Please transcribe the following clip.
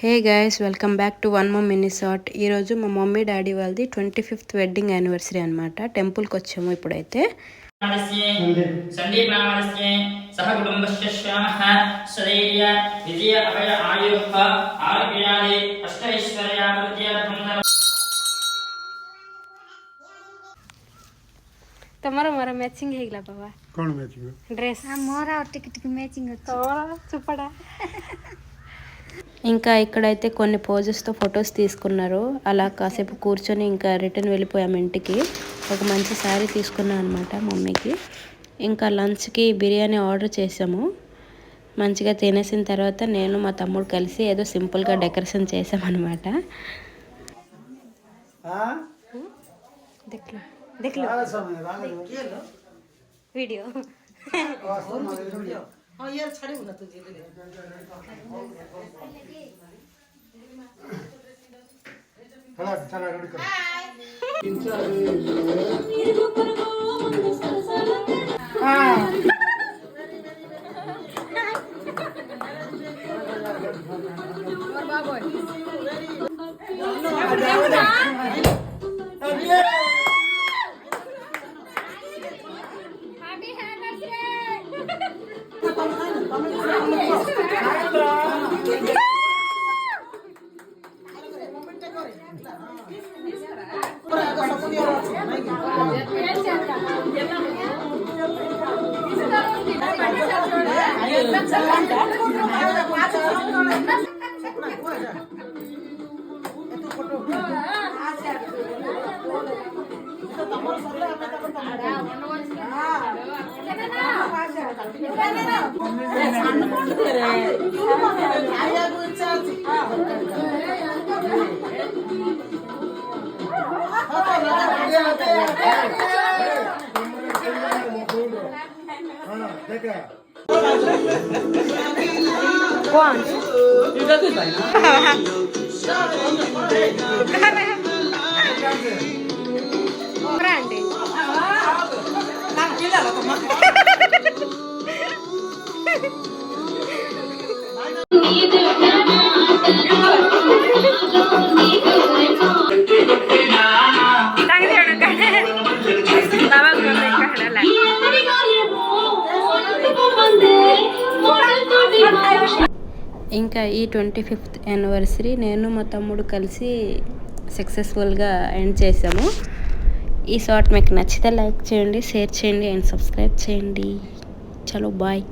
Hey guys, welcome back to one more mini short. ఈరోజు మా mummy daddy వాళ్ళది 25th wedding anniversary అనమాట. టెంపుల్కి వచ్చాము ఇప్పుడైతే. तुम्हारा मोरा मैचिंग है गला बाबा कौन मैचिंग ड्रेस मोरा और टिकट की मैचिंग చూపడా. ఇంకా ఇక్కడైతే కొన్ని పోజెస్తో ఫొటోస్ తీసుకున్నారు. అలా కాసేపు కూర్చొని ఇంకా రిటర్న్ వెళ్ళిపోయాము ఇంటికి. ఒక మంచి శారీ తీసుకున్నాను అనమాట మమ్మీకి. ఇంకా లంచ్కి బిర్యానీ ఆర్డర్ చేసాము. మంచిగా తినేసిన తర్వాత నేను మా తమ్ముడు కలిసి ఏదో సింపుల్గా డెకరేషన్ చేసామన్నమాట. వీడియో ఇంకా ఈ 25th యానివర్సరీ నేను మా తమ్ముడు కలిసి సక్సెస్ఫుల్గా ఎండ్ చేసాము. ఈ షార్ట్ మీకు నచ్చితే లైక్ చేయండి, షేర్ చేయండి అండ్ సబ్స్క్రైబ్ చేయండి. చలో బాయ్.